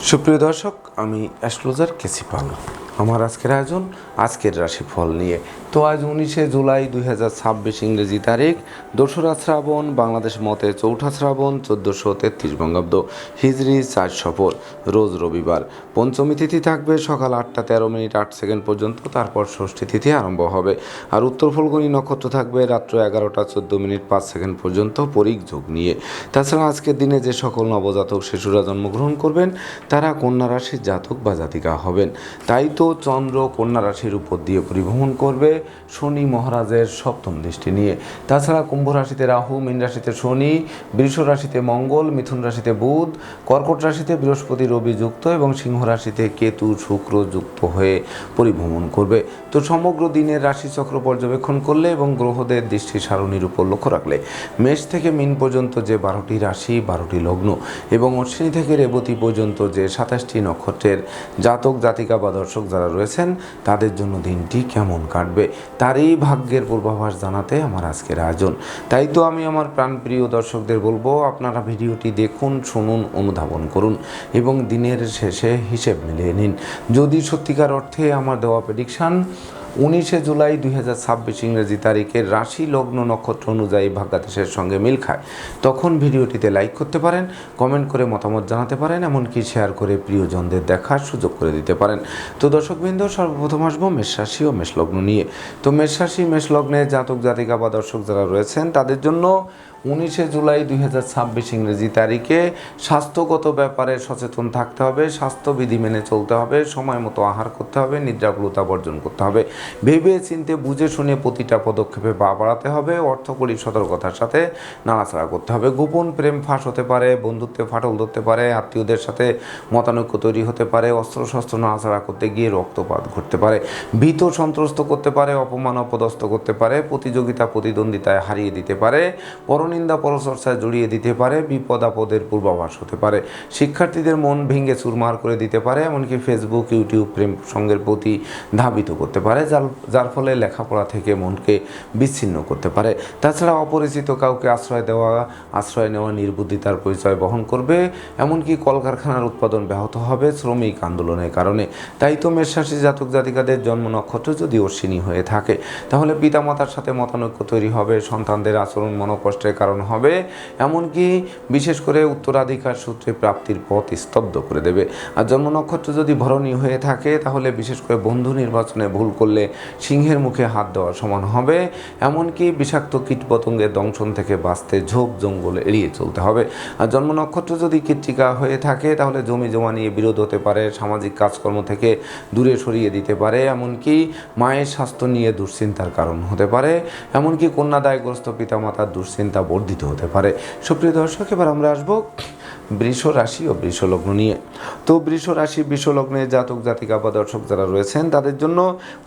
সুপ্রিয় দর্শক, আমি অ্যাস্ট্রোলজার কেসি পাল। আমার আজকের আয়োজন আজকের রাশিফল নিয়ে। তো আজ 19শে জুলাই 2026 ইংরেজি তারিখ, 2রা শ্রাবণ, বাংলাদেশ মতে 4ঠা শ্রাবণ, 1433 বঙ্গাব্দ, হিজরি 4 সফর, রোজ রবিবার। পঞ্চমী তিথি থাকবে সকাল 8টা 13 মিনিট 8 সেকেন্ড পর্যন্ত, তারপর ষষ্ঠী তিথি আরম্ভ হবে। আর উত্তর ফল্গুনী নক্ষত্র থাকবে রাত্র 11টা 14 মিনিট 5 সেকেন্ড পর্যন্ত পরিক যোগ নিয়ে। তাছাড়া আজকের দিনে যে সকল নবজাতক শিশুরা জন্মগ্রহণ করবেন তারা কন্যা রাশির জাতক বা জাতিকা হবেন। তাই তো চন্দ্র কন্যা রাশির উপর দিয়ে পরিভ্রমণ করবে শনি মহারাজের সপ্তম দৃষ্টি নিয়ে। তাছাড়া কুম্ভ রাশিতে রাহু, মীন রাশিতে শনি, বৃষ রাশিতে মঙ্গল, মিথুন রাশিতে বুধ, কর্কট রাশিতে বৃহস্পতি রবি যুক্ত এবং সিংহ রাশিতে কেতু শুক্র যুক্ত হয়ে পরিভ্রমণ করবে। তো সমগ্র দিনের রাশিচক্র পর্যবেক্ষণ করলে এবং গ্রহদের দৃষ্টি সারণীর উপর লক্ষ্য রাখলে মেষ থেকে মীন পর্যন্ত যে 12টি রাশি 12টি লগ্ন এবং অশ্বিনী থেকে রেবতী পর্যন্ত যে 27টি নক্ষত্রের জাতক জাতিকা বা দর্শক যারা রয়েছেন তাদের জন্য দিনটি কেমন কাটবে তারই ভাগ্যের পূর্বাভাস জানাতে আমার আজকের আয়োজন। তাই তো আমি আমার প্রাণপ্রিয় দর্শকদের বলবো, আপনারা ভিডিওটি দেখুন, শুনুন, অনুধাবন করুন এবং দিনের শেষে হিসেব মিলিয়ে নিন। যদি সত্যিকার অর্থে আমার দেওয়া প্রেডিকশান 19শে জুলাই 2026 ইংরেজি তারিখের রাশি লগ্ন নক্ষত্র অনুযায়ী ভাগ্যাদেশের সঙ্গে মিল খায়, তখন ভিডিওটিতে লাইক করতে পারেন, কমেন্ট করে মতামত জানাতে পারেন, এমনকি শেয়ার করে প্রিয়জনদের দেখার সুযোগ করে দিতে পারেন। তো দর্শকবৃন্দ, সর্বপ্রথম আসবো মেষ রাশি ও মেষ লগ্ন নিয়ে। তো মেষ রাশি মেষ লগ্নে জাতক জাতিকা বা দর্শক যারা রয়েছেন তাদের জন্য 19শে জুলাই 2026 ইংরেজি তারিখে স্বাস্থ্যগত ব্যাপারে সচেতন থাকতে হবে, স্বাস্থ্যবিধি মেনে চলতে হবে, সময় মতো আহার করতে হবে, নিদ্রাকুলতা বর্জন করতে হবে, ভেবে চিনতে বুঝে শুনে প্রতিটা পদক্ষেপে পা বাড়াতে হবে, অর্থকরী সতর্কতার সাথে নাড়াচাড়া করতে হবে। গোপন প্রেম ফাঁস হতে পারে, বন্ধুত্বে ফাটল ধরতে পারে, আত্মীয়দের সাথে মতানৈক্য তৈরি হতে পারে, অস্ত্রশস্ত্র নাড়াচাড়া করতে গিয়ে রক্তপাত ঘটতে পারে, ভীত সন্ত্রস্ত করতে পারে, অপমান অপদস্থ করতে পারে, প্রতিযোগিতা প্রতিদ্বন্দ্বিতায় হারিয়ে দিতে পারে, পরনিন্দা পরচর্চায় জড়িয়ে দিতে পারে, বিপদ আপদের পূর্বাভাস হতে পারে, শিক্ষার্থীদের মন ভেঙে চুরমার করে দিতে পারে, এমনকি ফেসবুক ইউটিউব প্রেম প্রসঙ্গের প্রতি ধাবিত করতে পারে, যার ফলে লেখাপড়া থেকে মনকে বিচ্ছিন্ন করতে পারে। তাছাড়া অপরিচিত কাউকে আশ্রয় নেওয়া নির্বুদ্ধিতার পরিচয় বহন করবে, এমনকি কলকারখানার উৎপাদন ব্যাহত হবে শ্রমিক আন্দোলনের কারণে। তাই তো মেষ রাশি জাতক জাতিকাদের জন্ম নক্ষত্র যদি অশ্বিনী হয়ে থাকে তাহলে পিতামাতার সাথে মতানৈক্য তৈরি হবে, সন্তানদের আচরণ মনোকষ্টের কারণ হবে, এমনকি বিশেষ করে উত্তরাধিকার সূত্রে প্রাপ্তির পথ স্তব্ধ করে দেবে। আর জন্ম নক্ষত্র যদি ভরণী হয়ে থাকে তাহলে বিশেষ করে বন্ধু নির্বাচনে ভুল করলে সিংহের মুখে হাত দেওয়ার সমান হবে, এমনকি বিষাক্ত কীটপতঙ্গের দংশন থেকে বাঁচতে ঝোপ জঙ্গল এড়িয়ে চলতে হবে। আর জন্ম নক্ষত্র যদি কৃত্তিকা হয়ে থাকে তাহলে জমি জমা নিয়ে বিরোধ হতে পারে, সামাজিক কাজকর্ম থেকে দূরে সরিয়ে দিতে পারে, এমনকি মায়ের স্বাস্থ্য নিয়ে দুশ্চিন্তার কারণ হতে পারে, এমনকি কন্যাদায়গ্রস্ত পিতামাতার দুশ্চিন্তা বর্ধিত হতে পারে। সুপ্রিয় দর্শক, এবার আমরা আসবো বৃষ রাশি ও বৃষ লগ্ন নিয়ে। তো বৃষ রাশি বৃষ লগ্নে জাতক জাতিকা বা দর্শক যারা রয়েছেন তাদের জন্য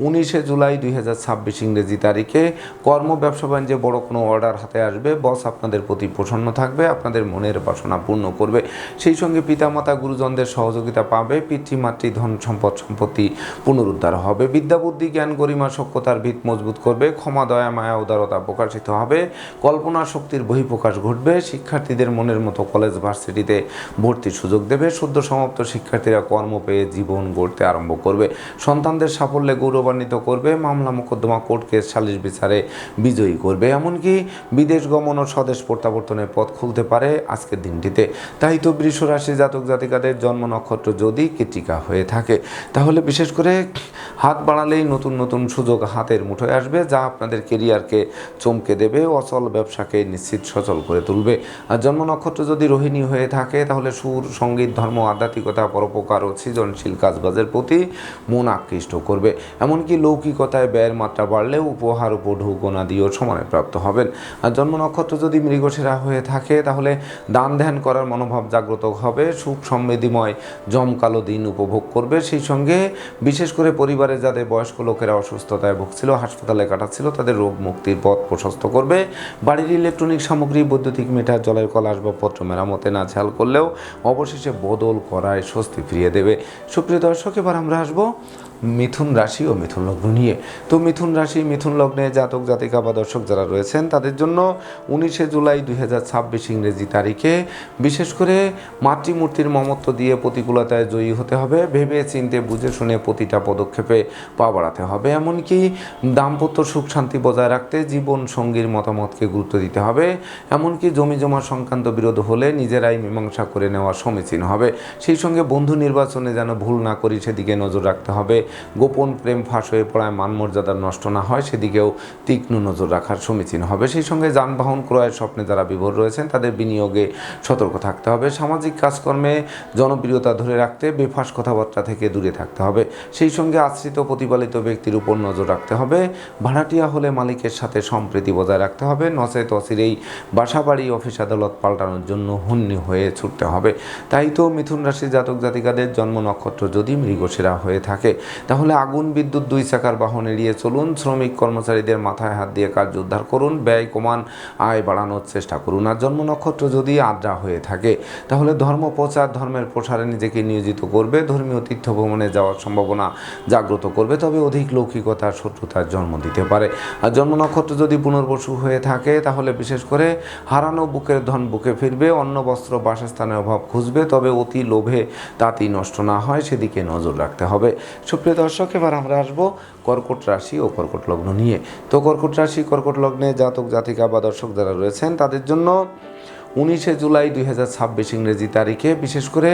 19শে জুলাই 2026 ইংরেজি তারিখে কর্ম ব্যবসা বাণিজ্যে বড় কোনো অর্ডার হাতে আসবে, বস আপনাদের প্রতি প্রসন্ন থাকবে, আপনাদের মনের বাসনা পূর্ণ করবে, সেই সঙ্গে পিতামাতা গুরুজনদের সহযোগিতা পাবে, পিতৃমাতৃ ধন সম্পদ সম্পত্তি পুনরুদ্ধার হবে, বিদ্যা বুদ্ধি জ্ঞান গরিমা সক্ষতার ভিত মজবুত করবে, ক্ষমা দয়া মায়া উদারতা প্রকাশিত হবে, কল্পনা শক্তির বহিঃপ্রকাশ ঘটবে, শিক্ষার্থীদের মনের মতো কলেজ ভার্সিটিতে ভর্তির সুযোগ দেবে, সদ্য সমাপ্ত শিক্ষার্থীরা কর্ম পেয়ে জীবন গড়তে আরম্ভ করবে, সন্তানদের সাফল্যে গৌরবান্বিত করবে, মামলা মোকদ্দমা কোর্ট কেস সালিশ বিচারে বিজয়ী করবে, এমনকি বিদেশ গমন ও স্বদেশ প্রত্যাবর্তনের পথ খুলতে পারে আজকের দিনটিতে। তাই তো বৃষ রাশি জাতক জাতিকাদের জন্ম নক্ষত্র যদি কৃত্তিকা হয়ে থাকে তাহলে বিশেষ করে হাত বাড়ালেই নতুন নতুন সুযোগ হাতের মুঠোয় আসবে, যা আপনাদের কেরিয়ারকে চমকে দেবে, অচল ব্যবসাকে নিশ্চিত সচল করে তুলবে। আর জন্ম নক্ষত্র যদি রোহিণী হয়ে থাকে তাহলে সুর, সঙ্গীত, ধর্ম, আধ্যাত্মিকতা, পরোপকার ও সৃজনশীল কাজবাজের প্রতি মন আকৃষ্ট করবে, এমনকি লৌকিকতায় ব্যয়ের মাত্রা বাড়লেও উপহার উপঢৌকনা দিয়েও সমানে প্রাপ্ত হবেন। আর জন্ম নক্ষত্র যদি মৃগশিরা হয়ে থাকে তাহলে দান ধ্যান করার মনোভাব জাগ্রত হবে, সুখ সমৃদ্ধিময় জমকালো দিন উপভোগ করবে, সেই সঙ্গে বিশেষ করে পরিবারে যাদের বয়স্ক লোকেরা অসুস্থতায় ভুগছিল, হাসপাতালে কাটাচ্ছিল, তাদের রোগ মুক্তির পথ প্রশস্ত করবে, বাড়ির ইলেকট্রনিক সামগ্রী, বৈদ্যুতিক মিটার, জলের কল, আসবাবপত্র মেরামতে না ঝাল করলেও অবশেষে বদল করায় স্বস্তি ফিরিয়ে দেবে। সুপ্রিয় দর্শক, এবার আমরা আসবো মিথুন রাশি ও মিথুন লগ্ন নিয়ে। তো মিথুন রাশি মিথুন লগ্নে জাতক জাতিকা বা দর্শক যারা রয়েছেন তাদের জন্য 19শে জুলাই 2026 ইংরেজি তারিখে বিশেষ করে মাতৃমূর্তির মমত্ব দিয়ে প্রতিকূলতায় জয়ী হতে হবে। ভেবে চিন্তে বুঝে শুনে প্রতিটা পদক্ষেপে পা বাড়াতে হবে। এমনকি দাম্পত্য সুখ শান্তি বজায় রাখতে জীবন সঙ্গীর মতামতকে গুরুত্ব দিতে হবে। এমনকি জমি জমা সংক্রান্ত বিরোধ হলে নিজেরাই মীমাংসা করে নেওয়া সমীচীন হবে। সেই সঙ্গে বন্ধু নির্বাচনে যেন ভুল না করি সেদিকে নজর রাখতে হবে। গোপন প্রেম ফাঁস হয়ে পড়ায় মানমর্যাদা নষ্ট না হয় সেদিকেও তীক্ষ্ণ নজর রাখার সমীচীন হবে। সেই সঙ্গে যানবাহন ক্রয়ের স্বপ্নে যারা বিভোর রয়েছেন তাদের বিনিয়োগে সতর্ক থাকতে হবে। সামাজিক কাজকর্মে জনপ্রিয়তা ধরে রাখতে বেফাঁস কথাবার্তা থেকে দূরে থাকতে হবে। সেই সঙ্গে আশ্রিত প্রতিপালিত ব্যক্তির উপর নজর রাখতে হবে। ভাড়াটিয়া হলে মালিকের সাথে সম্প্রীতি বজায় রাখতে হবে। নচেত অচিরেই বাসাবাড়ি অফিস আদালত পাল্টানোর জন্য হুন্নি হয়ে ছুটতে হবে। তাই তো মিথুন রাশির জাতক জাতিকাদের জন্ম নক্ষত্র যদি মৃগশিরা হয়ে থাকে তাহলে আগুন বিদ্যুৎ দুই চাকার বাহন এড়িয়ে চলুন। শ্রমিক কর্মচারীদের মাথায় হাত দিয়ে কার্য উদ্ধার করুন। ব্যয় কমান, আয় বাড়ানোর চেষ্টা করুন। আর জন্ম নক্ষত্র যদি আদ্রা হয়ে থাকে তাহলে ধর্ম প্রচার, ধর্মের প্রসারে নিজেকে নিয়োজিত করবে। ধর্মীয় তীর্থ ভ্রমণে যাওয়ার সম্ভাবনা জাগ্রত করবে, তবে অধিক লৌকিকতার শত্রুতার জন্ম দিতে পারে। আর জন্ম নক্ষত্র যদি পুনর্বসু হয়ে থাকে তাহলে বিশেষ করে হারানো বুকের ধন বুকে ফিরবে। অন্ন বস্ত্র বাসস্থানের অভাব খুঁজবে, তবে অতি লোভে তাঁতি নষ্ট না হয় সেদিকে নজর রাখতে হবে। সুপ্রিয় দর্শক, এবার আমরা আসবো কর্কট রাশি ও কর্কট লগ্ন নিয়ে। তো কর্কট রাশি কর্কট লগ্নে জাতক জাতিকা বা দর্শক যারা রয়েছেন তাদের জন্য 19শে জুলাই 2026 ইংরেজি তারিখে বিশেষ করে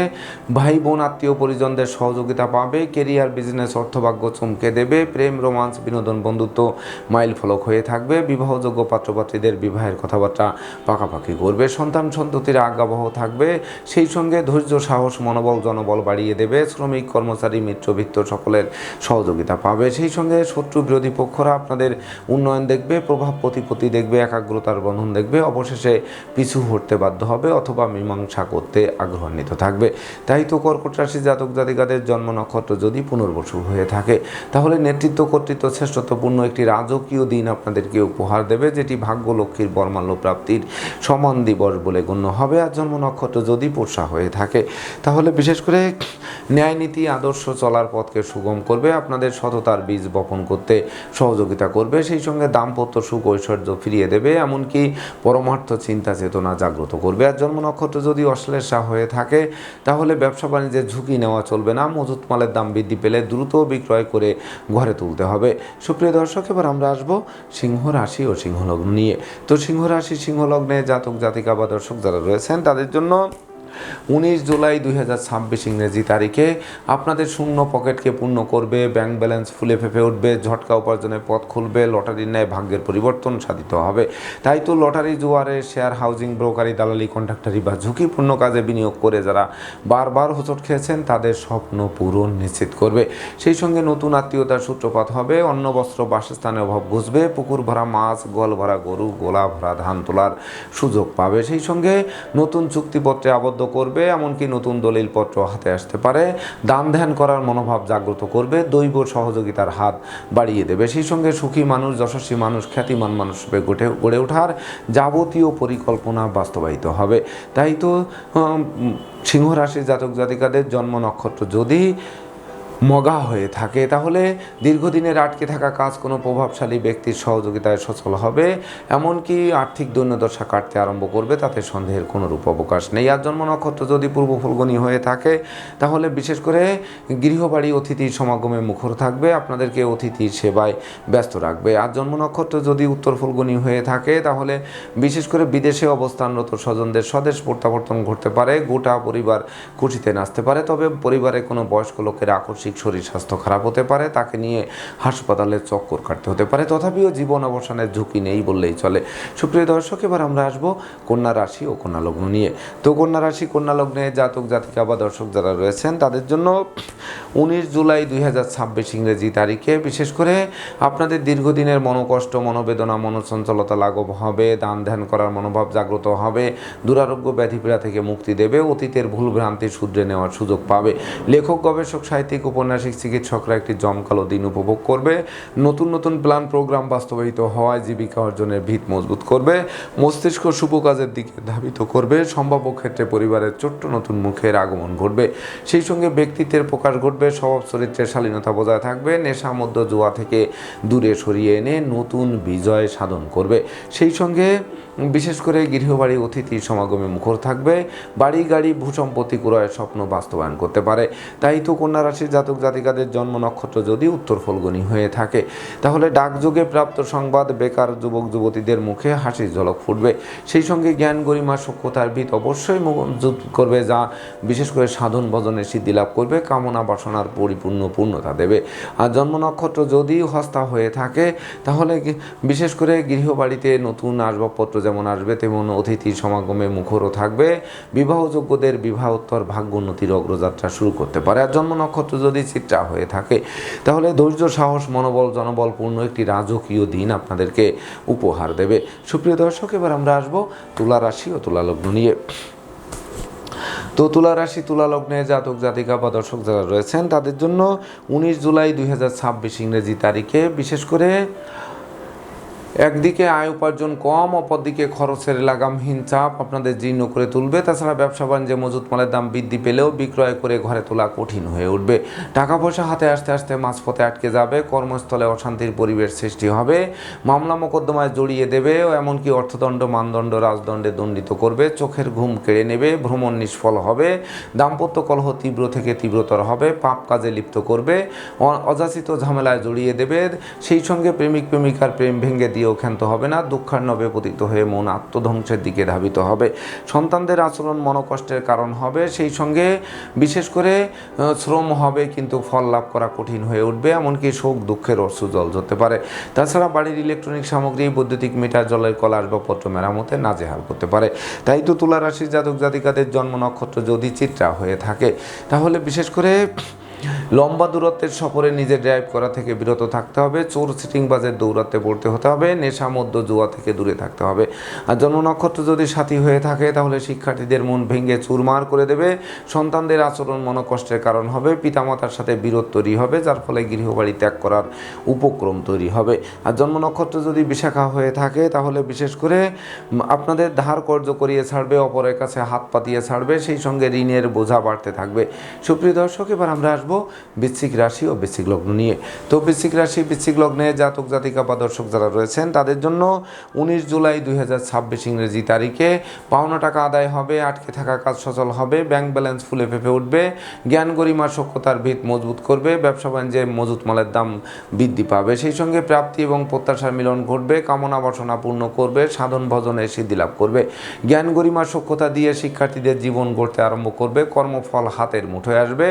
ভাই বোন আত্মীয় পরিজনদের সহযোগিতা পাবে। কেরিয়ার বিজনেস অর্থভাগ্য চমকে দেবে। প্রেম রোমান্স বিনোদন বন্ধুত্ব মাইল ফলক হয়ে থাকবে। বিবাহযোগ্য পাত্রপাত্রীদের বিবাহের কথাবার্তা পাকাপাকি করবে। সন্তান সন্ততির আজ্ঞাবহ থাকবে। সেই সঙ্গে ধৈর্য সাহস মনোবল জনবল বাড়িয়ে দেবে। শ্রমিক কর্মচারী মিত্রবৃত্ত সকলের সহযোগিতা পাবে। সেই সঙ্গে শত্রু বিরোধী পক্ষরা আপনাদের উন্নয়ন দেখবে, প্রভাব প্রতিপত্তি দেখবে, একাগ্রতার বন্ধন দেখবে। অবশেষে পিছু হতে বাধ্য হবে অথবা মীমাংসা করতে আগ্রহান্বিত থাকবে। তাই তো কর্কট রাশি জাতক জাতিকাদের জন্ম নক্ষত্র যদি পুনর্বসু হয়ে থাকে তাহলে নেতৃত্ব কর্তৃত্ব শ্রেষ্ঠত্বপূর্ণ একটি রাজকীয় দিন আপনাদেরকে উপহার দেবে, যেটি ভাগ্য লক্ষ্মীর বর্মাল্য প্রাপ্তির সমান দিবস বলে গণ্য হবে। আর জন্ম নক্ষত্র যদি পোষা হয়ে থাকে তাহলে বিশেষ করে ন্যায় নীতি আদর্শ চলার পথকে সুগম করবে। আপনাদের সততার বীজ বপন করতে সহযোগিতা করবে। সেই সঙ্গে দাম্পত্য সুখ ঐশ্বর্য ফিরিয়ে দেবে। এমনকি পরমার্থ চিন্তা চেতনা জাগ্রত করবে। আর জন্ম নক্ষত্র যদি অশ্লেষা হয়ে থাকে তাহলে ব্যবসা বাণিজ্যের ঝুঁকি নেওয়া চলবে না। মজুত মালের দাম বৃদ্ধি পেলে দ্রুত বিক্রয় করে ঘরে তুলতে হবে। সুপ্রিয় দর্শক, এবার আমরা আসবো সিংহ রাশি ও সিংহ লগ্ন নিয়ে। তো সিংহ রাশি সিংহ লগ্নে জাতক জাতিকা বা দর্শক যারা রয়েছেন তাদের জন্য 19 জুলাই 2026 ইংরেজি তারিখে আপনাদের শূন্য পকেটকে পূর্ণ করবে। ব্যাংক ব্যালেন্স ফুলে ফেঁপে উঠবে। ঝটকা উপার্জনের পথ খুলবে। লটারির ন্যায় ভাগ্যের পরিবর্তন সাধিত হবে। তাই তো লটারি, জুয়ারে, শেয়ার, হাউজিং, ব্রোকারি, দালালি, কন্ট্রাক্টারি বা ঝুঁকিপূর্ণ কাজে বিনিয়োগ করে যারা বারবার হোঁচট খেয়েছেন তাদের স্বপ্ন পূরণ নিশ্চিত করবে। সেই সঙ্গে নতুন আত্মীয়তার সূত্রপাত হবে। অন্ন বস্ত্র বাসস্থানের অভাব ঘুচবে। পুকুর ভরা মাছ, গোয়াল ভরা গরু, গোলা ভরা ধান তোলার সুযোগ পাবে। সেই সঙ্গে নতুন চুক্তিপত্রে আবদ্ধ করবে। এমনকি নতুন দলিলপত্র হাতে আসতে পারে। দান ধ্যান করার মনোভাব জাগ্রত করবে। দৈব সহযোগিতার হাত বাড়িয়ে দেবে। সেই সঙ্গে সুখী মানুষ, যশস্বী মানুষ, খ্যাতিমান মানুষ গড়ে ওঠার যাবতীয় পরিকল্পনা বাস্তবায়িত হবে। তাই তো সিংহ রাশির জাতক জাতিকাদের জন্ম নক্ষত্র যদি মগা হয়ে থাকে তাহলে দীর্ঘদিনের আটকে থাকা কাজ কোনো প্রভাবশালী ব্যক্তির সহযোগিতায় সচল হবে। এমনকি আর্থিক দৈন্যদশা কাটতে আরম্ভ করবে, তাতে সন্দেহের কোনোরূপ অবকাশ নেই। আর জন্ম নক্ষত্র যদি পূর্ব ফলগুনি হয়ে থাকে তাহলে বিশেষ করে গৃহবাড়ি অতিথির সমাগমে মুখর থাকবে। আপনাদেরকে অতিথির সেবায় ব্যস্ত রাখবে। আর জন্ম নক্ষত্র যদি উত্তর ফলগুনি হয়ে থাকে তাহলে বিশেষ করে বিদেশে অবস্থানরত স্বজনদের স্বদেশ প্রত্যাবর্তন ঘটতে পারে। গোটা পরিবার খুশিতে নাচতে পারে। তবে পরিবারে কোনো বয়স্ক লোকের আকস্মিক শরীর স্বাস্থ্য খারাপ হতে পারে, তাকে নিয়ে হাসপাতালে চক্কর কাটতে হতে পারে। তথাপিও জীবন অবসানের ঝুঁকি নেই বললেই চলে। সুপ্রিয় দর্শক, এবার আমরা আসবো কন্যা রাশি ও কন্যা লগ্ন নিয়ে। তো কন্যা রাশি কন্যা লগ্নে জাতক জাতিকা বা দর্শক যারা রয়েছেন তাদের জন্য 19 জুলাই 2026 ইংরেজি তারিখে বিশেষ করে আপনাদের দীর্ঘদিনের মনোকষ্ট, মনোবেদনা, মনোচঞ্চলতা লাঘব হবে। দান ধ্যান করার মনোভাব জাগ্রত হবে। দুরারোগ্য ব্যাধিপীড়া থেকে মুক্তি দেবে। অতীতের ভুল ভ্রান্তি শুধরে নেওয়ার সুযোগ পাবে। লেখক, গবেষক, সাহিত্যিক, ঔপন্যাসিক চিকিৎসকরা একটি জমকালো দিন উপভোগ করবে। নতুন নতুন প্ল্যান প্রোগ্রাম বাস্তবায়িত হওয়ায় জীবিকা অর্জনের ভিত মজবুত করবে। মস্তিষ্ক শুভ কাজের দিকে ধাবিত করবে। সম্ভাব্য ক্ষেত্রে পরিবারের ছোট্ট নতুন মুখের আগমন ঘটবে। সেই সঙ্গে ব্যক্তিত্বের প্রকাশ ঘটবে। স্বভাব চরিত্রের শালীনতা বজায় থাকবে। নেশা মধ্য জুয়া থেকে দূরে সরিয়ে এনে নতুন বিজয় সাধন করবে। সেই সঙ্গে বিশেষ করে গৃহবাড়ি অতিথি সমাগমে মুখর থাকবে। বাড়ি গাড়ি ভূসম্পত্তি ক্রয়ের স্বপ্ন বাস্তবায়ন করতে পারে। তাই তো কন্যা রাশির জাতক জাতিকাদের জন্ম নক্ষত্র যদি উত্তর ফল্গুনী হয়ে থাকে, তাহলে ডাকযোগে প্রাপ্ত সংবাদ বেকার যুবক যুবতীদের মুখে হাসির ঝলক ফুটবে। সেই সঙ্গে জ্ঞান গরিমা সক্ষতার ভিত অবশ্যই মজবুত করবে, যা বিশেষ করে সাধন ভজনের সিদ্ধি লাভ করবে, কামনা বাসনার পূর্ণতা দেবে। আর জন্ম নক্ষত্র যদি হস্তা হয়ে থাকে, তাহলে বিশেষ করে গৃহবাড়িতে নতুন আসবাবপত্র যেমন আসবে, তেমন অতিথি সমাগমে মুখরও থাকবে। বিবাহযোগ্যদের বিবাহোত্তর ভাগ্যোন্নতির অগ্রযাত্রা শুরু করতে পারে। আর জন্ম নক্ষত্র যদি চিত্রা হয়ে থাকে, তাহলে ধৈর্য, সাহস, মনোবল, জনবলপূর্ণ একটি রাজকীয় দিন আপনাদেরকে উপহার দেবে। সুপ্রিয় দর্শক, এবার আমরা আসবো তুলা রাশি ও তুলা লগ্ন নিয়ে। তো তুলা রাশি তুলা লগ্নে জাতক জাতিকা বা দর্শক যারা রয়েছেন, তাদের জন্য 19 জুলাই 2026 ইংরেজি তারিখে বিশেষ করে একদিকে আয় উপার্জন কম, অপরদিকে খরচের লাগামহীন চাপ আপনাদের জীর্ণ করে তুলবে। তাছাড়া ব্যবসা বাণিজ্যে মজুত মালের দাম বৃদ্ধি পেলেও বিক্রয় করে ঘরে তোলা কঠিন হয়ে উঠবে। টাকা পয়সা হাতে আসতে আসতে মাঝপথে আটকে যাবে। কর্মস্থলে অশান্তির পরিবেশ সৃষ্টি হবে। মামলা মোকদ্দমায় জড়িয়ে দেবে ও এমনকি অর্থদণ্ড, মানদণ্ড, রাজদণ্ডে দণ্ডিত করবে। চোখের ঘুম কেড়ে নেবে। ভ্রমণ নিষ্ফল হবে। দাম্পত্য কলহ তীব্র থেকে তীব্রতর হবে। পাপ কাজে লিপ্ত করবে। অযাচিত ঝামেলায় জড়িয়ে দেবে। সেই সঙ্গে প্রেমিক প্রেমিকার প্রেম ভেঙে দিয়ে ক্ষান্ত হবে না। দুঃখার্ণবে পতিত হয়ে মন আত্মধ্বংসের দিকে ধাবিত হবে। সন্তানদের আচরণ মনোকষ্টের কারণ হবে। সেই সঙ্গে বিশেষ করে শ্রম হবে, কিন্তু ফল লাভ করা কঠিন হয়ে উঠবে। এমনকি শোক দুঃখের অশ্রু জল ঝরতে পারে। তাছাড়া বাড়ির ইলেকট্রনিক সামগ্রী, বৈদ্যুতিক মিটার, জলের কল, আসবাবপত্র মেরামতে নাজেহাল করতে পারে। তাই তো তুলা রাশির জাতক জাতিকাদের জন্ম নক্ষত্র যদি চিত্রা হয়ে থাকে, তাহলে বিশেষ করে লম্বা দূরত্বের সফরে নিজে ড্রাইভ করা থেকে বিরত থাকতে হবে। চোর সিটিংবাজের দৌরাত্মে পড়তে হতে হবে। নেশা মধ্য জুয়া থেকে দূরে থাকতে হবে। আর জন্ম নক্ষত্র যদি সাথী হয়ে থাকে, তাহলে শিক্ষার্থীদের মন ভেঙে চুরমার করে দেবে। সন্তানদের আচরণ মনোকষ্টের কারণ হবে। পিতামাতার সাথে বিরোধ তৈরি হবে, যার ফলে গৃহবাড়ি ত্যাগ করার উপক্রম তৈরি হবে। আর জন্ম নক্ষত্র যদি বিশাখা হয়ে থাকে, তাহলে বিশেষ করে আপনাদের ধার কর্য করিয়ে ছাড়বে, অপরের কাছে হাত পাতিয়ে ছাড়বে। সেই সঙ্গে ঋণের বোঝা বাড়তে থাকবে। সুপ্রিয় দর্শক, এবার আমরা আসবো বৃশ্চিক রাশি ও বৃশ্চিক লগ্ন নিয়ে। তো বৃশ্চিক রাশি বৃশ্চিক লগ্নে জাতক জাতিকা বা দর্শক যারা রয়েছেন, তাদের জন্য 19 জুলাই 2026 ইংরেজি তারিখে পাওনা টাকা আদায় হবে। আটকে থাকা কাজ সচল হবে। ব্যাংক ব্যালেন্স ফুলে ফেঁপে উঠবে। জ্ঞান গরিমা সক্ষতার ভিত মজবুত করবে। ব্যবসা বাণিজ্যে মজুত মালের দাম বৃদ্ধি পাবে। সেই সঙ্গে প্রাপ্তি এবং প্রত্যাশার মিলন ঘটবে। কামনা বাসনা পূর্ণ করবে। সাধন ভজনে সিদ্ধি লাভ করবে। জ্ঞান গরিমা সক্ষতা দিয়ে শিক্ষার্থীদের জীবন গড়তে আরম্ভ করবে। কর্মফল হাতের মুঠোয় আসবে।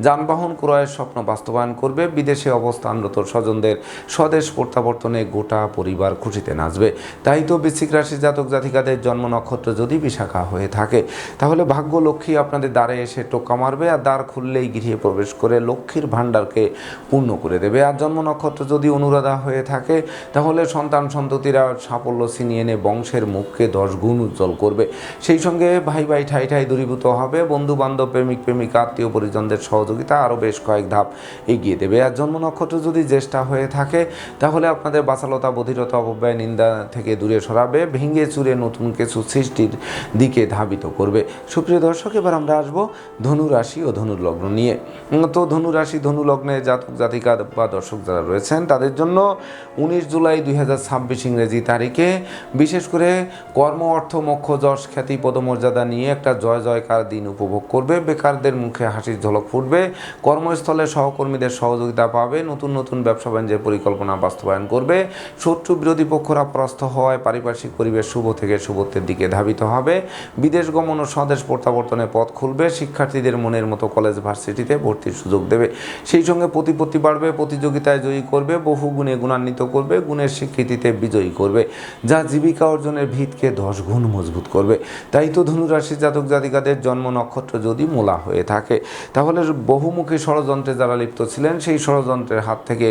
যানবাহন ক্রয়ের স্বপ্ন বাস্তবায়ন করবে। বিদেশে অবস্থানরত স্বজনদের স্বদেশ প্রত্যাবর্তনে গোটা পরিবার খুশিতে নাচবে। তাই তো বৃশ্চিক রাশির জাতক জাতিকাদের জন্ম নক্ষত্র যদি বিশাখা হয়ে থাকে, তাহলে ভাগ্য লক্ষ্মী আপনাদের দ্বারে এসে টোকা মারবে। আর দ্বার খুললেই গৃহে প্রবেশ করে লক্ষ্মীর ভাণ্ডারকে পূর্ণ করে দেবে। আর জন্ম নক্ষত্র যদি অনুরাধা হয়ে থাকে, তাহলে সন্তান সন্ততিরা সাফল্য ছিনিয়ে এনে বংশের মুখকে 10 গুণ উজ্জ্বল করবে। সেই সঙ্গে ভাই ভাই ঠাই ঠাই দূরীভূত হবে। বন্ধু বান্ধব, প্রেমিক প্রেমিকা, আত্মীয় পরিজনদের সহযোগিতা আরও বেশ কয়েক ধাপ এগিয়ে দেবে। আর জন্ম নক্ষত্র যদি জ্যেষ্ঠা হয়ে থাকে, তাহলে আপনাদের বাচালতা, বধিরতা, অপব্যয়, নিন্দা থেকে দূরে সরাবে। ভেঙে চুরে নতুন কিছু সৃষ্টির দিকে ধাবিত করবে। সুপ্রিয় দর্শক, এবার আমরা আসবো ধনু রাশি ও ধনুর লগ্ন নিয়ে। তো ধনু রাশি ধনু লগ্নে জাতক জাতিকা বা দর্শক যারা রয়েছেন, তাদের জন্য 19 জুলাই 2026 ইংরেজি তারিখে বিশেষ করে কর্ম, অর্থ, মোক্ষ, যশ, খ্যাতি, পদমর্যাদা নিয়ে একটা জয় জয়কার দিন উপভোগ করবে। বেকারদের মুখে হাসির ঝলক ফুটবে। কর্মস্থলে সহকর্মীদের সহযোগিতা পাবে। নতুন নতুন ব্যবসা বাণিজ্যের পরিকল্পনা বাস্তবায়ন করবে। শত্রু বিরোধী পক্ষরা পরাস্ত হওয়ায় পারিপার্শ্বিক পরিবেশ শুভ থেকে শুভত্বের দিকে ধাবিত হবে। বিদেশ গমন ও স্বদেশ প্রত্যাবর্তনের পথ খুলবে। শিক্ষার্থীদের মনের মতো কলেজ ভার্সিটিতে ভর্তির সুযোগ দেবে। সেই সঙ্গে প্রতিপত্তি বাড়বে। প্রতিযোগিতায় জয়ী করবে। বহু গুণে গুণান্বিত করবে। গুণের স্বীকৃতিতে বিজয়ী করবে, যা জীবিকা অর্জনের ভিতকে 10 গুণ মজবুত করবে। তাই তো ধনুরাশি জাতক জাতিকাদের জন্ম নক্ষত্র যদি মূলা হয়ে থাকে, তাহলে বহুমুখী বহুমুখী ষড়যন্ত্রে যারা লিপ্ত ছিলেন সেই ষড়যন্ত্রের হাত থেকে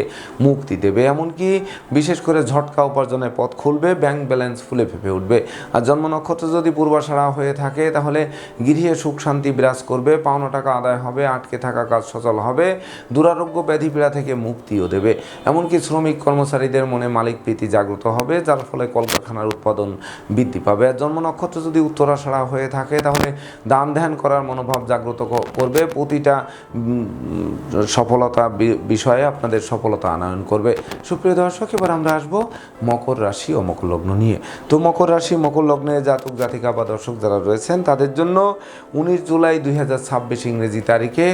মুক্তি দেবে। এমনকি বিশেষ করে ঝটকা উপার্জনের পথ খুলবে, ব্যাংক ব্যালেন্স ফুলে ফেঁপে উঠবে। আর জন্ম নক্ষত্র যদি পূর্বাষাঢ়া হয়ে থাকে তাহলে গৃহে সুখ শান্তি বিরাজ করবে, পাওনা টাকা আদায় হবে, আটকে থাকা কাজ সচল হবে, দুরারোগ্য ব্যাধি পীড়া থেকে মুক্তিও দেবে। এমনকি শ্রমিক কর্মচারীদের মনে মালিক প্রীতি জাগ্রত হবে, যার ফলে কলকারখানার উৎপাদন বৃদ্ধি পাবে। আর জন্ম নক্ষত্র যদি উত্তরাষাঢ়া হয়ে থাকে তাহলে দান ধ্যান করার মনোভাব জাগ্রত করবে, প্রতিটা সফলতা বিষয়ে আপনাদের সফলতা আনয়ন করবে। সুপ্রিয় দর্শক, এবার আমরা আসবো মকর রাশি ও মকর লগ্ন নিয়ে। তো মকর রাশি মকর লগ্নে জাতক জাতিকা বা দর্শক যারা রয়েছেন তাদের জন্য 19 জুলাই 2026 ইংরেজি তারিখে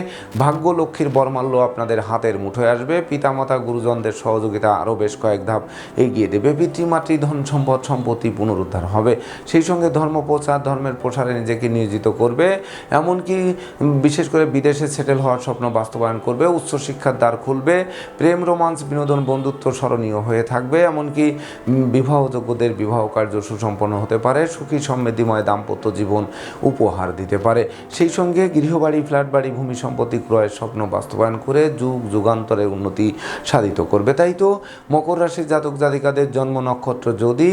ভাগ্য লক্ষ্মীর বরমাল্য আপনাদের হাতের মুঠোয় আসবে। পিতামাতা গুরুজনদের সহযোগিতা আরও বেশ কয়েক ধাপ এগিয়ে দেবে। পিতৃমাতৃ ধন সম্পদ সম্পত্তি পুনরুদ্ধার হবে। সেই সঙ্গে ধর্ম প্রচার, ধর্মের প্রসারে নিজেকে নিয়োজিত করবে। এমনকি বিশেষ করে বিদেশে সেটেল হওয়ার স্বপ্ন বাস্তবায়ন করবে। উচ্চ শিক্ষার দ্বার খুলবে। প্রেম, রোমান্স, বিনোদন, বন্ধুত্ব স্মরণীয় হয়ে থাকবে। এমনকি বিবাহযোগ্যদের বিবাহ কার্য সুসম্পন্ন হতে পারে। সুখী সমৃদ্ধিময় দাম্পত্য জীবন উপহার দিতে পারে। সেই সঙ্গে গৃহবাড়ি, ফ্ল্যাট বাড়ি, ভূমি সম্পত্তি ক্রয়ের স্বপ্ন বাস্তবায়ন করে যুগ যুগান্তরের উন্নতি সাধিত করবে। তাই তো মকর রাশির জাতক জাতিকাদের জন্ম নক্ষত্র যদি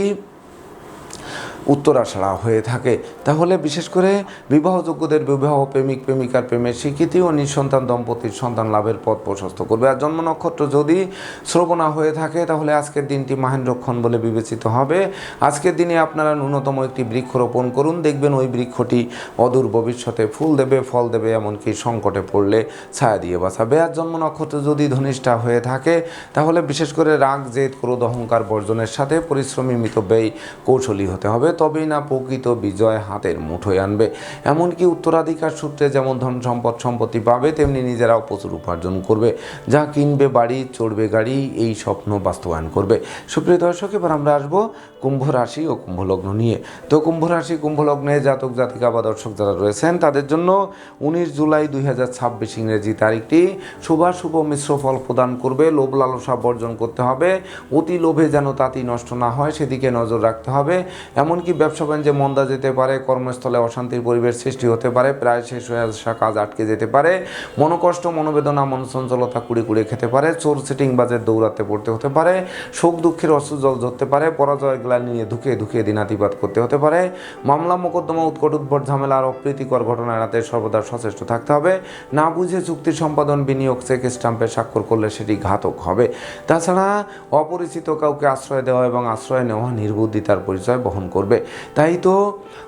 উত্তরাষাঢ়া হয়ে থাকে তাহলে বিশেষ করে বিবাহযোগ্যদের বিবাহ, প্রেমিক প্রেমিকার প্রেমের স্বীকৃতি ও নিঃসন্তান দম্পতির সন্তান লাভের পথ প্রশস্ত করবে। আর জন্ম নক্ষত্র যদি শ্রবণা হয়ে থাকে তাহলে আজকের দিনটি মহেন্দ্রক্ষণ বলে বিবেচিত হবে। আজকের দিনে আপনারা ন্যূনতম একটি বৃক্ষ রোপণ করুন, দেখবেন ওই বৃক্ষটি অদূর ভবিষ্যতে ফুল দেবে, ফল দেবে, এমনকি সংকটে পড়লে ছায়া দিয়ে বাঁচাবে। আর জন্ম নক্ষত্র যদি ধনিষ্ঠা হয়ে থাকে তাহলে বিশেষ করে রাগ, জেদ, ক্রোধ, অহংকার বর্জনের সাথে পরিশ্রমী মিতব্যয়ী কৌশলী হতে হবে, তবেই না প্রকৃত বিজয় হাতের মুঠোয় আনবে। এমনকি উত্তরাধিকার সূত্রে যেমন ধন সম্পদ সম্পত্তি পাবে তেমনি নিজেরাও প্রচুর উপার্জন করবে। যা কিনবে বাড়ি, চড়বে গাড়ি, এই স্বপ্ন বাস্তবায়ন করবে। সুপ্রিয় দর্শক, এবার আমরা আসবো কুম্ভ রাশি ও কুম্ভ লগ্ন নিয়ে। তো কুম্ভ রাশি কুম্ভ লগ্নে জাতক জাতিকা বা দর্শক যারা রয়েছেন তাদের জন্য 19 জুলাই 2026 ইংরেজি তারিখটি শুভাশুভ মিশ্র ফল প্রদান করবে। লোভ লালসা বর্জন করতে হবে। অতি লোভে যেন তাঁতি নষ্ট না হয় সেদিকে নজর রাখতে হবে। এমনকি ব্যবসা বাণিজ্যে মন্দা যেতে পারে, কর্মস্থলে অশান্তির পরিবেশ সৃষ্টি হতে পারে, প্রায় শেষ হয়ে আসা কাজ আটকে যেতে পারে, মনোকষ্ট, মনোবেদনা, মনচঞ্চলতা কুড়ে কুড়ে খেতে পারে, চোর সিটিং বাজের দৌড়াতে পড়তে হতে পারে, শোক দুঃখের অশ্রু জল ধরতে পারে, পরাজয় গ্লানি নিয়ে ধুকিয়ে ধুকিয়ে দিনাতিপাত করতে হতে পারে, মামলা মোকদ্দমা, উৎকট উদ্ভট ঝামেলা আর অপ্রীতিকর ঘটনা এড়াতে সর্বদা সচেষ্ট থাকতে হবে। না বুঝে চুক্তি সম্পাদন, বিনিয়োগ, চেক স্টাম্পে স্বাক্ষর করলে সেটি ঘাতক হবে। তাছাড়া অপরিচিত কাউকে আশ্রয় দেওয়া এবং আশ্রয় নেওয়া নির্বুদ্ধিতার পরিচয় বহন করবে। তাই তো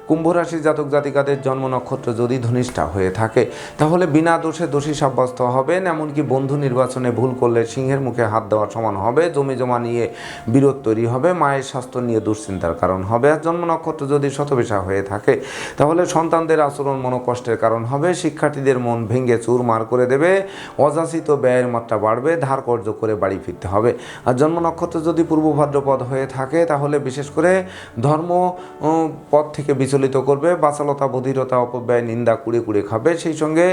কুম্ভ রাশির জাতক জাতিকাদের জন্ম নক্ষত্র যদি ধনিষ্ঠা হয়ে থাকে তাহলে বিনা দোষে দোষী সাব্যস্ত হবেন। এমনকি বন্ধু নির্বাচনে ভুল করলে সিংহের মুখে হাত দেওয়ার সমান হবে। জমি জমা নিয়ে বিরোধ তৈরি হবে। মায়ের স্বাস্থ্য নিয়ে দুশ্চিন্তার কারণ হবে। আর জন্ম নক্ষত্র যদি শতবিশা হয়ে থাকে তাহলে সন্তানদের আচরণ মনোকষ্টের কারণ হবে। শিক্ষার্থীদের মন ভেঙে চুরমার করে দেবে। অযাচিত ব্যয়ের মাত্রা বাড়বে। ধার কর্য করে বাড়ি ফিরতে হবে। আর জন্ম নক্ষত্র যদি পূর্ব ভাদ্রপদ হয়ে থাকে তাহলে বিশেষ করে ধর্ম পথ থেকে বিচলিত করবে। বাচালতা, বধিরতা, অপব্যয়, নিন্দা কুড়ে কুড়ে খাবে। সেই সঙ্গে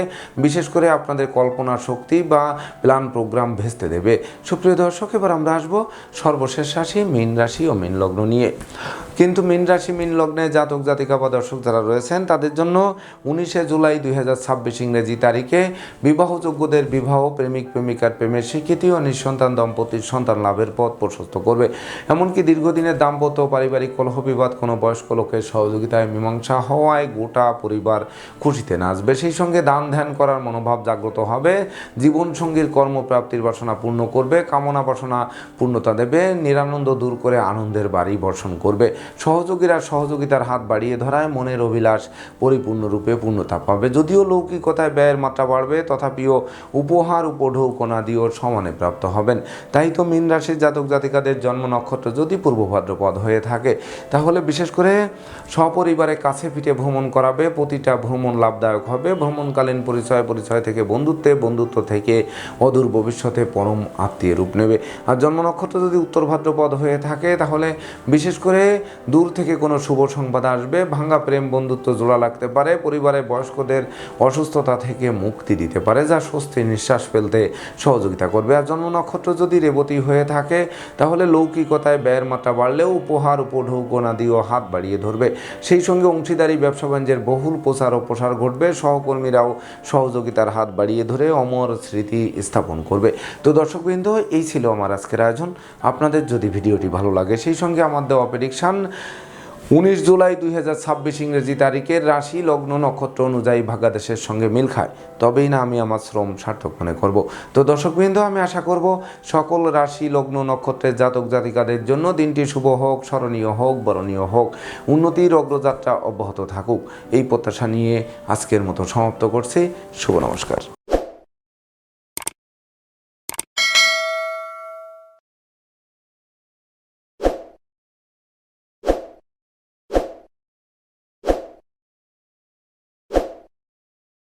বিশেষ করে আপনাদের কল্পনা শক্তি বা প্ল্যান প্রোগ্রাম ভেস্তে দেবে। সুপ্রিয় দর্শক, এবার আমরা আসবো সর্বশেষ রাশি মীন রাশি ও মীন লগ্ন নিয়ে। কিন্তু মীন রাশি মীন লগ্নে জাতক জাতিকা বা দর্শক যারা রয়েছেন তাদের জন্য 19 জুলাই 2026 ইংরেজি তারিখে বিবাহযোগ্যদের বিবাহ, প্রেমিক প্রেমিকার প্রেমের স্বীকৃতি ও নিঃসন্তান দম্পতির সন্তান লাভের পথ প্রশস্ত করবে। এমনকি দীর্ঘদিনের দাম্পত্য পারিবারিক কলহ বিবাদ কোনো বয়স্ক লোকের সহযোগিতায় মীমাংসা হওয়ায় গোটা পরিবার খুশিতে নাচবে। সেই সঙ্গে দান ধ্যান করার মনোভাব জাগ্রত হবে। জীবনসঙ্গীর কর্মপ্রাপ্তির বাসনা পূর্ণ করবে। কামনা বাসনা পূর্ণতা দেবে। নিরানন্দ দূর করে আনন্দের বাড়ি বর্ষণ করবে। সহযোগীরা সহযোগিতার হাত বাড়িয়ে ধরায় মনের অভিলাষ পরিপূর্ণরূপে পূর্ণতা পাবে। যদিও লৌকিকতায় ব্যয়ের মাত্রা বাড়বে তথাপিও উপহার উপঢৌকনাদিও সমানে প্রাপ্ত হবেন। তাই তো মীন রাশির জাতক জাতিকাদের জন্ম নক্ষত্র যদি পূর্ব ভাদ্রপদ হয়ে থাকে তাহলে বিশেষ করে সপরিবারে কাছে পিঠে ভ্রমণ করাবে। প্রতিটা ভ্রমণ লাভদায়ক হবে। ভ্রমণকালীন পরিচয় থেকে বন্ধুত্বে, বন্ধুত্ব থেকে অদূর ভবিষ্যতে পরম আত্মীয় রূপ নেবে। আর জন্ম নক্ষত্র যদি উত্তর ভাদ্রপদ হয়ে থাকে তাহলে বিশেষ করে দূর থেকে কোনো শুভ সংবাদ আসবে, ভাঙা প্রেম বন্ধুত্ব জোড়া লাগতে পারে, পরিবারে বয়স্কদের অসুস্থতা থেকে মুক্তি দিতে পারে, যা স্বস্তির নিঃশ্বাস ফেলতে সহযোগিতা করবে। আর জন্ম নক্ষত্র যদি রেবতী হয়ে থাকে তাহলে লৌকিকতায় ব্যয়ের মাত্রা বাড়লেও উপহার উপঢৌকনা দিয়েও হাত বাড়িয়ে ধরবে। সেই সঙ্গে অংশীদারি ব্যবসা বাণিজ্যের বহুল প্রচার ও প্রসার ঘটবে, সহকর্মীরাও সহযোগিতার হাত বাড়িয়ে ধরে অমর স্মৃতি স্থাপন করবে। তো দর্শকবৃন্দ, এই ছিল আমার আজকের আয়োজন। আপনাদের যদি ভিডিওটি ভালো লাগে সেই সঙ্গে আমার দেওয়া প্রেডিকশান 19 জুলাই 2026 ইংরেজি তারিখের রাশি লগ্ন নক্ষত্র অনুযায়ী ভাগ্যাদেশের সঙ্গে মিল খায়, তবেই না আমি আমার শ্রম সার্থক মনে করব। তো দর্শকবৃন্দ, আমি আশা করব সকল রাশি লগ্ন নক্ষত্রের জাতক জাতিকাদের জন্য দিনটি শুভ হোক, স্মরণীয় হোক, বরণীয় হোক, উন্নতির অগ্রযাত্রা অব্যাহত থাকুক, এই প্রত্যাশা নিয়ে আজকের মতো সমাপ্ত করছি। শুভ নমস্কার।